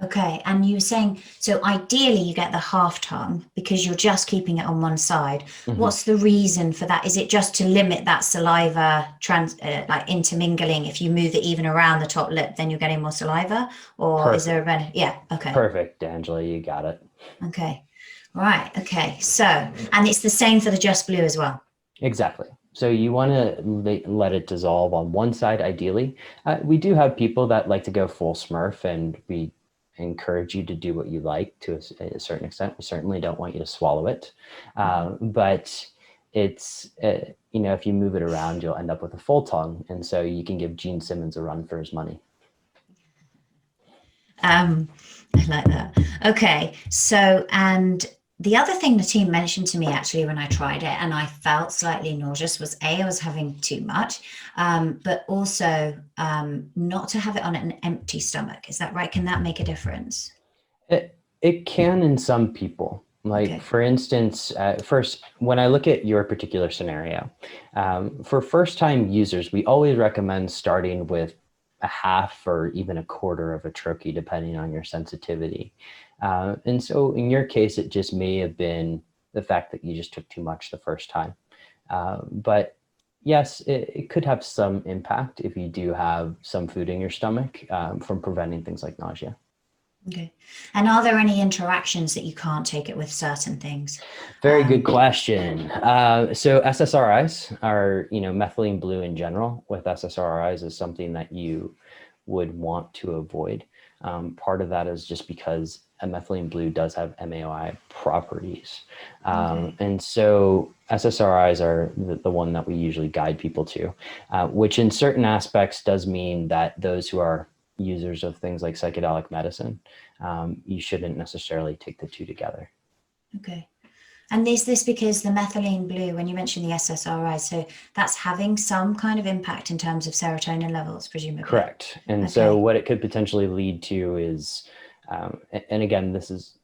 Okay, and you were saying, so ideally you get the half tongue because you're just keeping it on one side. What's the reason for that? Is it just to limit that saliva like intermingling? If you move it even around the top lip, then you're getting more saliva? Or Perfect. Is there a benefit? Yeah, okay. Perfect, Angela, you got it. Okay, right, okay. So, and it's the same for the just blue as well? Exactly. So you want to let it dissolve on one side, ideally. We do have people that like to go full Smurf, and we encourage you to do what you like to a certain extent. We certainly don't want you to swallow it. But it's, if you move it around, you'll end up with a full tongue. And so you can give Gene Simmons a run for his money. I like that. Okay. So, and the other thing the team mentioned to me actually when I tried it and I felt slightly nauseous was I was having too much, but also not to have it on an empty stomach. Is that right? Can that make a difference? It can in some people. Like, for instance, first, when I look at your particular scenario, for first-time users, we always recommend starting with a half or even a quarter of a troche, depending on your sensitivity. And so in your case, it just may have been the fact that you just took too much the first time. But yes, it could have some impact if you do have some food in your stomach from preventing things like nausea. Okay. And are there any interactions that you can't take it with certain things? Very good question. So SSRIs are, methylene blue in general with SSRIs is something that you would want to avoid. Part of that is just because a methylene blue does have MAOI properties. And so SSRIs are the one that we usually guide people to, which in certain aspects does mean that those who are users of things like psychedelic medicine, you shouldn't necessarily take the two together. Okay. And is this because the methylene blue, when you mentioned the SSRI, so that's having some kind of impact in terms of serotonin levels, presumably? Correct. And so what it could potentially lead to is, and again, this is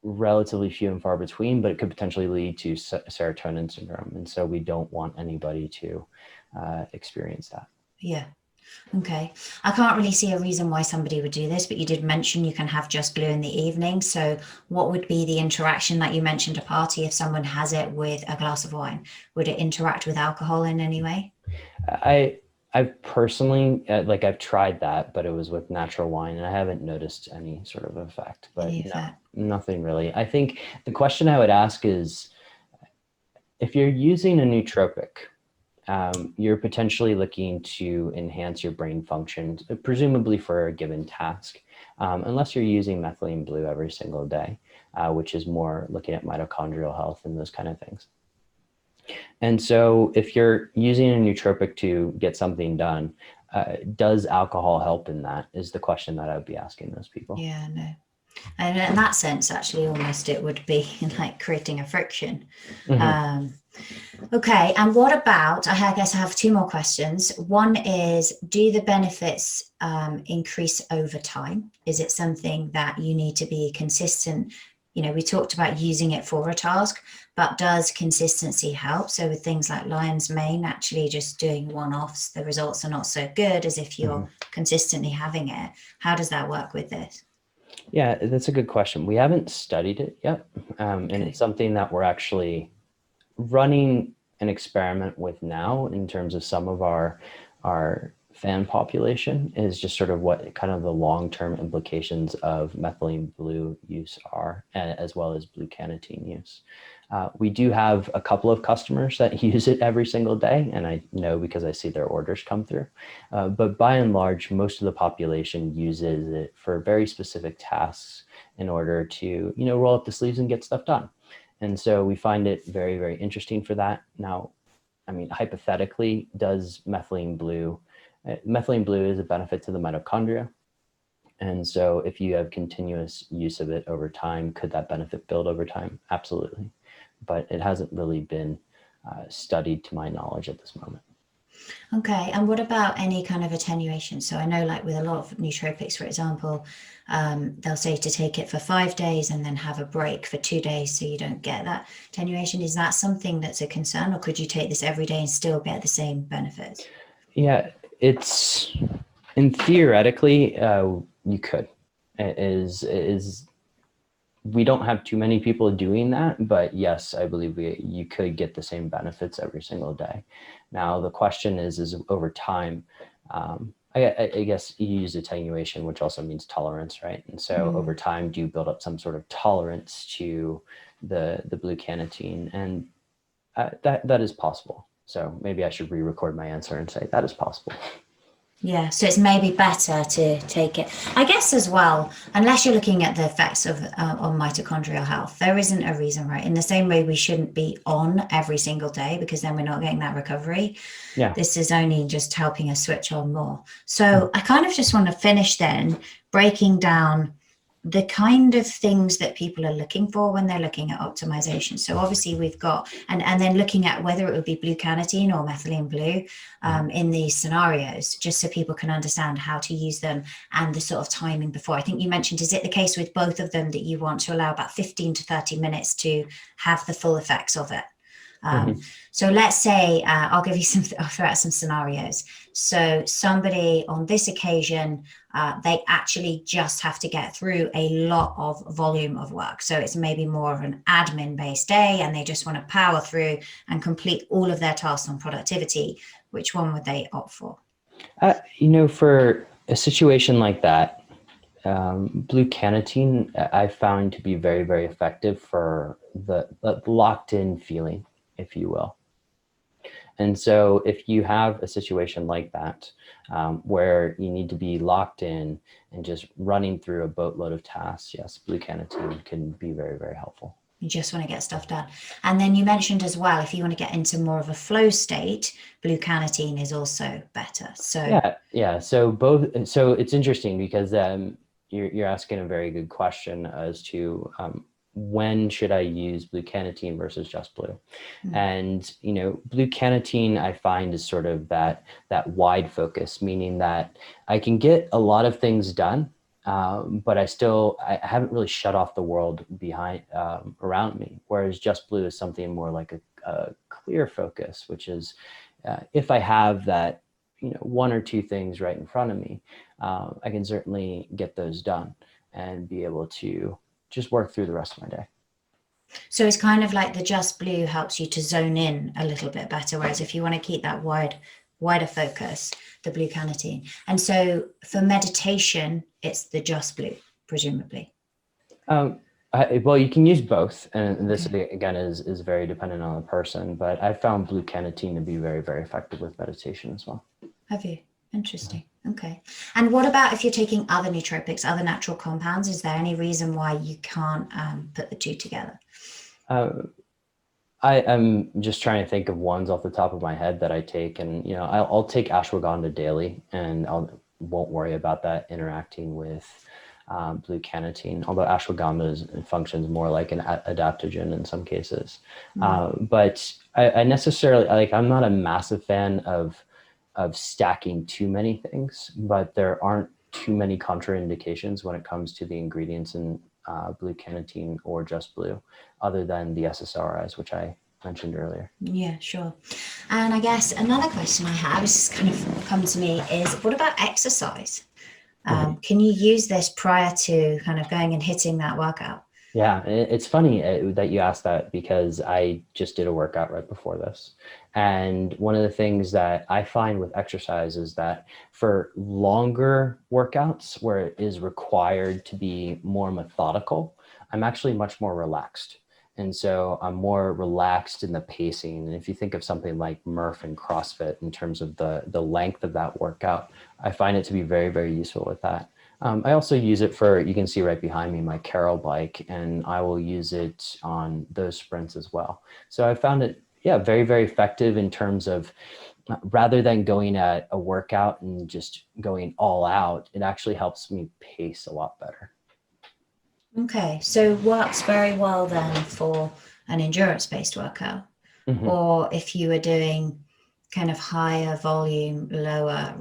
relatively few and far between, but it could potentially lead to serotonin syndrome. And so we don't want anybody to experience that. Yeah. Okay. I can't really see a reason why somebody would do this, but you did mention you can have Just Blue in the evening. So what would be the interaction that you mentioned a party if someone has it with a glass of wine? Would it interact with alcohol in any way? I've personally like I've tried that, but it was with natural wine, and I haven't noticed any sort of effect. But Any no, effect? nothing really. I think the question I would ask is if you're using a nootropic, you're potentially looking to enhance your brain function, presumably for a given task, unless you're using methylene blue every single day, which is more looking at mitochondrial health and those kind of things. And so if you're using a nootropic to get something done, does alcohol help in that is the question that I would be asking those people. Yeah, no. And in that sense, actually, almost it would be like creating a friction. Mm-hmm. Okay, and what about, I guess I have two more questions. One is, do the benefits increase over time? Is it something that you need to be consistent? You know, we talked about using it for a task, but does consistency help? So with things like lion's mane, actually just doing one-offs, the results are not so good as if you're consistently having it. How does that work with this? Yeah, that's a good question. We haven't studied it yet, and Okay. it's something that we're actually running an experiment with now in terms of some of our fan population is just sort of what kind of the long-term implications of methylene blue use are, as well as blue cannatine use. We do have a couple of customers that use it every single day, and I know because I see their orders come through. But by and large, most of the population uses it for very specific tasks in order to, roll up the sleeves and get stuff done. And so we find it very, very interesting for that. Now, I mean, hypothetically, does methylene blue is a benefit to the mitochondria. And so if you have continuous use of it over time, could that benefit build over time? Absolutely. But it hasn't really been studied to my knowledge at this moment. Okay, and what about any kind of attenuation? So I know, like with a lot of nootropics, for example, they'll say to take it for 5 days and then have a break for 2 days so you don't get that attenuation. Is that something that's a concern, or could you take this every day and still get the same benefits? Yeah, it's theoretically you could. It is we don't have too many people doing that, but yes, I believe you could get the same benefits every single day. Now, the question is over time, I guess you use attenuation, which also means tolerance, right? And so over time, do you build up some sort of tolerance to the blue cannatine? And that is possible. So maybe I should re-record my answer and say that is possible. Yeah, so it's maybe better to take it, I guess, as well, unless you're looking at the effects of on mitochondrial health. There isn't a reason, right? In the same way, we shouldn't be on every single day because then we're not getting that recovery. Yeah. This is only just helping us switch on more. So I kind of just want to finish then breaking down the kind of things that people are looking for when they're looking at optimization. So obviously we've got, and then looking at whether it would be blue cannatine or methylene blue in these scenarios, just so people can understand how to use them and the sort of timing before. I think you mentioned, is it the case with both of them that you want to allow about 15 to 30 minutes to have the full effects of it? So let's say, I'll throw out some scenarios. So somebody on this occasion, they actually just have to get through a lot of volume of work. So it's maybe more of an admin based day and they just want to power through and complete all of their tasks on productivity. Which one would they opt for? For a situation like that, blue cannatine I found to be very, very effective for the locked in feeling, if you will. And so if you have a situation like that, where you need to be locked in and just running through a boatload of tasks, yes, blue cannatine can be very, very helpful. You just want to get stuff done. And then you mentioned as well, if you want to get into more of a flow state, blue cannatine is also better. So yeah. So it's interesting because you're asking a very good question as to when should I use blue cannatine versus just blue? And, blue cannatine I find is sort of that wide focus, meaning that I can get a lot of things done, but I haven't really shut off the world behind around me. Whereas just blue is something more like a clear focus, which is if I have that one or two things right in front of me, I can certainly get those done and be able to just work through the rest of my day. So it's kind of like the Just Blue helps you to zone in a little bit better, whereas if you want to keep that wider focus, the Blue Cannatine. And so for meditation, it's the Just Blue, presumably. Well, you can use both, and this again is very dependent on the person, but I found Blue Cannatine to be very, very effective with meditation as well. Have you? Interesting. Okay. And what about if you're taking other nootropics, other natural compounds? Is there any reason why you can't put the two together? I'm just trying to think of ones off the top of my head that I take, and I'll take ashwagandha daily, and won't worry about that interacting with Blue Cannatine, although ashwagandha functions more like an adaptogen in some cases. But I necessarily, I'm not a massive fan of stacking too many things, but there aren't too many contraindications when it comes to the ingredients in Blue Cannatine or Just Blue, other than the SSRIs, which I mentioned earlier. Yeah, sure. And I guess another question I have, is kind of come to me, is what about exercise? Can you use this prior to kind of going and hitting that workout? Yeah, it's funny that you asked that, because I just did a workout right before this. And one of the things that I find with exercise is that for longer workouts where it is required to be more methodical, I'm actually much more relaxed. And so I'm more relaxed in the pacing. And if you think of something like Smurf and CrossFit in terms of the length of that workout, I find it to be very, very useful with that. I also use it for, you can see right behind me, my Carol bike, and I will use it on those sprints as well. So I found it, very, very effective in terms of, rather than going at a workout and just going all out, it actually helps me pace a lot better. Okay, so works very well then for an endurance-based workout, or if you were doing kind of higher volume, higher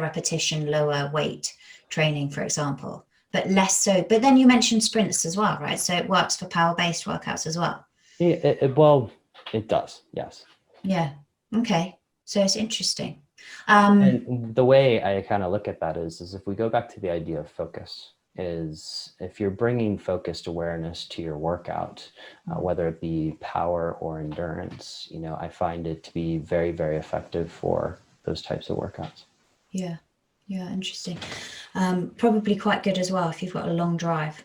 repetition, lower weight training, for example, but less so. But then you mentioned sprints as well, right? So it works for power-based workouts as well. Yeah, it does, yes. Yeah. Okay. So it's interesting. And the way I kind of look at that is if we go back to the idea of focus, is if you're bringing focused awareness to your workout, whether it be power or endurance, I find it to be very, very effective for those types of workouts. Yeah. Interesting. Probably quite good as well if you've got a long drive.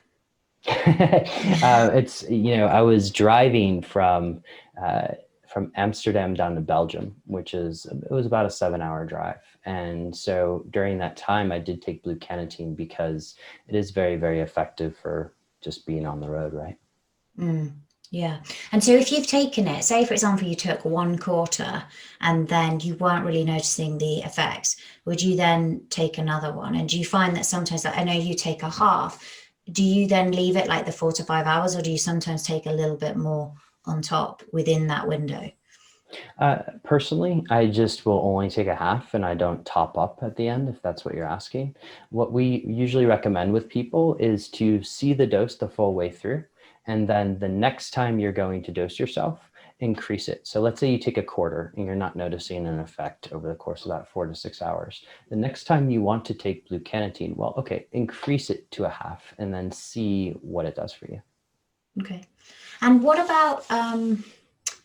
It's, I was driving from Amsterdam down to Belgium, it was about a 7-hour drive. And so during that time, I did take Blue Cannatine because it is very, very effective for just being on the road, right? Yeah. And so if you've taken it, say, for example, you took 1/4 and then you weren't really noticing the effects, would you then take another one? And do you find that sometimes, I know you take a half, do you then leave it like the 4 to 5 hours, or do you sometimes take a little bit more on top within that window? Personally, I just will only take a half, and I don't top up at the end, if that's what you're asking. What we usually recommend with people is to see the dose the full way through. And then the next time you're going to dose yourself, increase it. So let's say you take a quarter and you're not noticing an effect over the course of that 4 to 6 hours. The next time you want to take Blue Cannatine, well, okay, increase it to a half and then see what it does for you. Okay. And what about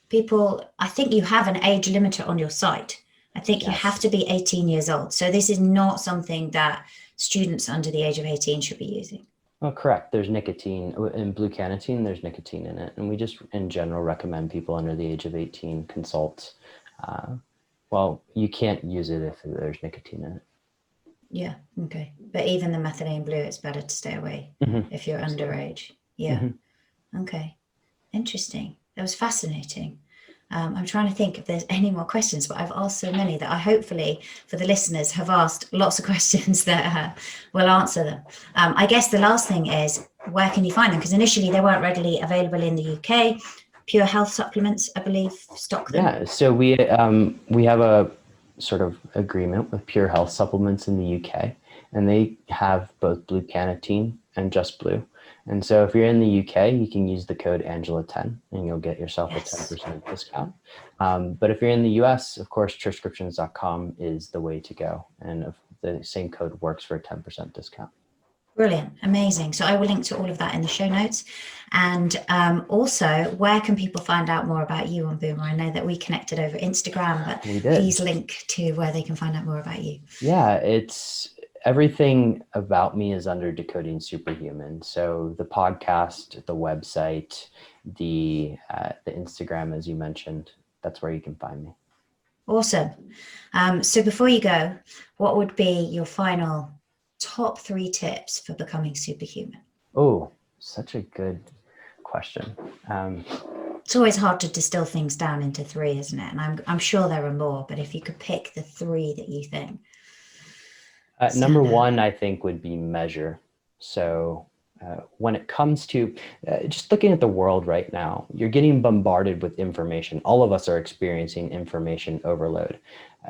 people? I think you have an age limiter on your site. I think you have to be 18 years old. So this is not something that students under the age of 18 should be using. Well, correct. There's nicotine in Blue Cannatine. There's nicotine in it. And we just, in general, recommend people under the age of 18 consult. Well, you can't use it if there's nicotine in it. Yeah. Okay. But even the methylene blue, it's better to stay away if you're underage. Yeah. Okay. Interesting. That was fascinating. I'm trying to think if there's any more questions, but I've asked so many that I hopefully for the listeners have asked lots of questions that will answer them. I guess the last thing is, where can you find them? Because initially they weren't readily available in the UK. Pure Health Supplements, I believe, stock them. Yeah, so we have a sort of agreement with Pure Health Supplements in the UK, and they have both Blue Cannatine and Just Blue. And so if you're in the UK, you can use the code Angela10 and you'll get yourself a Yes. 10% discount. But if you're in the US, of course, triscriptions.com is the way to go. And the same code works for a 10% discount. Brilliant. Amazing. So I will link to all of that in the show notes. And also, where can people find out more about you on Boomer? I know that we connected over Instagram, but please link to where they can find out more about you. Yeah, it's everything about me is under Decoding Superhuman. So the podcast, the website, the Instagram, as you mentioned, that's where you can find me. Awesome. So before you go, what would be your final top 3 tips for becoming superhuman? Oh, such a good question. It's always hard to distill things down into 3, isn't it? And I'm sure there are more, but if you could pick the 3 that you think. Number 1, I think, would be measure. So when it comes to just looking at the world right now, you're getting bombarded with information. All of us are experiencing information overload.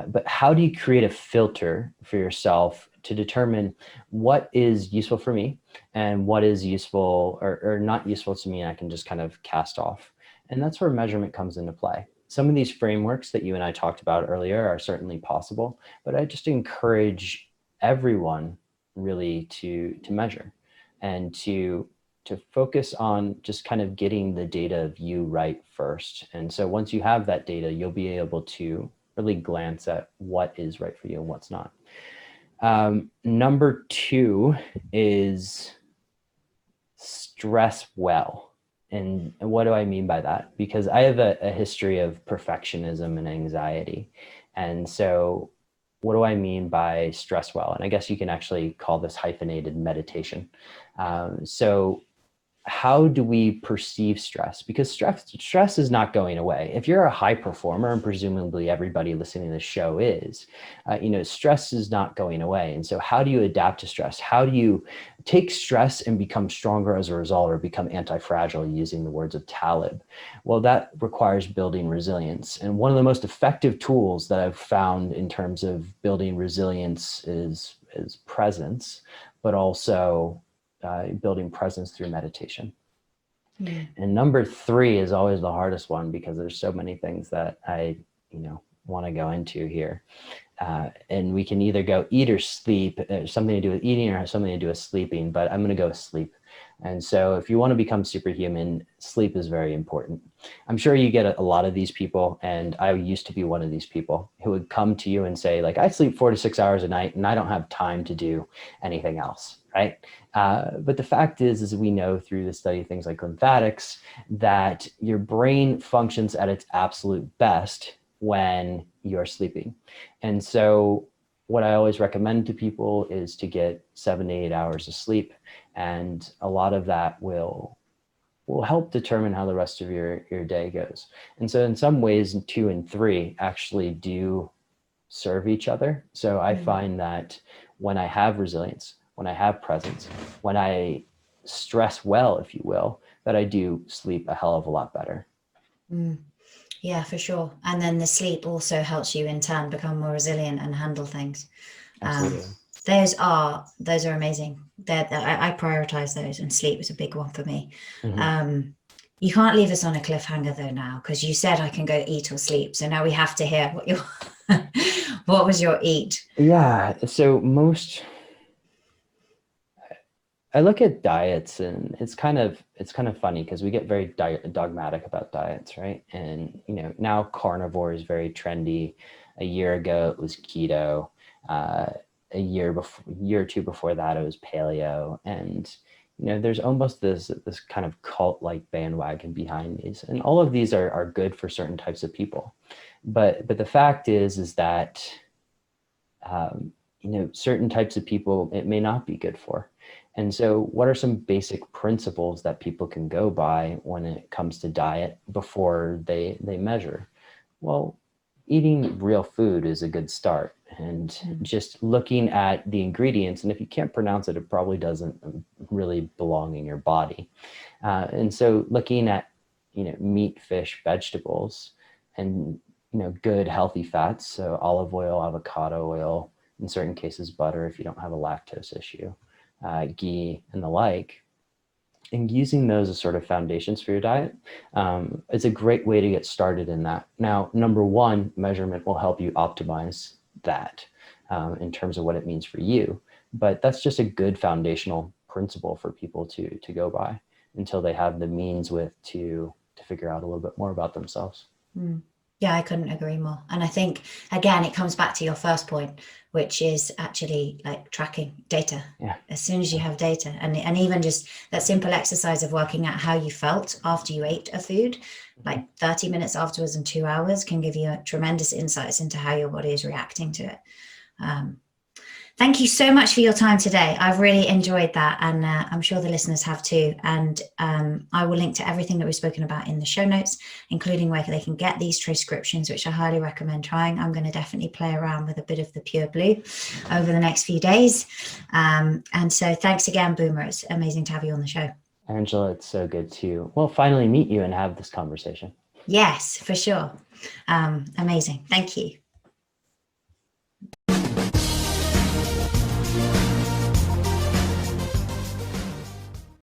But how do you create a filter for yourself to determine what is useful for me and what is useful or not useful to me, and I can just kind of cast off? And that's where measurement comes into play. Some of these frameworks that you and I talked about earlier are certainly possible, but I just encourage everyone really to measure and to focus on just kind of getting the data of you right first. And so once you have that data, you'll be able to really glance at what is right for you and what's not. Number 2 is stress well. And what do I mean by that? Because I have a history of perfectionism and anxiety. And so what do I mean by stress well? And I guess you can actually call this hyphenated meditation. So how do we perceive stress? Because stress is not going away. If you're a high performer, and presumably everybody listening to this show is, stress is not going away. And so how do you adapt to stress? How do you take stress and become stronger as a result, or become anti-fragile, using the words of Taleb? Well, that requires building resilience. And one of the most effective tools that I've found in terms of building resilience is presence, but also building presence through meditation. And number 3 is always the hardest one, because there's so many things that I, want to go into here. And we can either go eat or sleep, something to do with eating or something to do with sleeping, but I'm going to go sleep. And so if you want to become superhuman, sleep is very important. I'm sure you get a lot of these people, and I used to be one of these people who would come to you and say, like, I sleep 4 to 6 hours a night and I don't have time to do anything else, right? But the fact is we know through the study of things like lymphatics that your brain functions at its absolute best when you're sleeping. And so what I always recommend to people is to get 7 to 8 hours of sleep. And a lot of that will help determine how the rest of your day goes. And so in some ways, 2 and 3 actually do serve each other. So I find that when I have resilience, when I have presence, when I stress well, if you will, that I do sleep a hell of a lot better. Yeah, for sure. And then the sleep also helps you in turn become more resilient and handle things. Absolutely. Those are amazing. I prioritize those, and sleep is a big one for me. You can't leave us on a cliffhanger though now, because you said I can go eat or sleep. So now we have to hear what your what was your eat? Yeah. So I look at diets, and it's kind of funny because we get very dogmatic about diets, right? And now carnivore is very trendy. A year ago it was keto. A year or 2 before that it was paleo. And there's almost this kind of cult-like bandwagon behind these, and all of these are good for certain types of people. But the fact is that certain types of people it may not be good for. And so what are some basic principles that people can go by when it comes to diet before they measure? Well, eating real food is a good start, and just looking at the ingredients. And if you can't pronounce it, it probably doesn't really belong in your body. And so looking at, meat, fish, vegetables, and, good healthy fats. So olive oil, avocado oil, in certain cases, butter, if you don't have a lactose issue, ghee and the like. And using those as sort of foundations for your diet is a great way to get started in that. Now, number one, measurement will help you optimize that in terms of what it means for you. But that's just a good foundational principle for people to go by until they have the means to figure out a little bit more about themselves. Yeah, I couldn't agree more. And I think, again, it comes back to your first point, which is actually like tracking data. Yeah. As soon as you have data, and even just that simple exercise of working out how you felt after you ate a food, like 30 minutes afterwards and 2 hours can give you tremendous insights into how your body is reacting to it. Thank you so much for your time today. I've really enjoyed that, and I'm sure the listeners have too. And I will link to everything that we've spoken about in the show notes, including where they can get these transcriptions, which I highly recommend trying. I'm going to definitely play around with a bit of the Pure Blue over the next few days. And so thanks again, Boomer. It's amazing to have you on the show. Angela, it's so good to, finally meet you and have this conversation. Yes, for sure. Amazing. Thank you.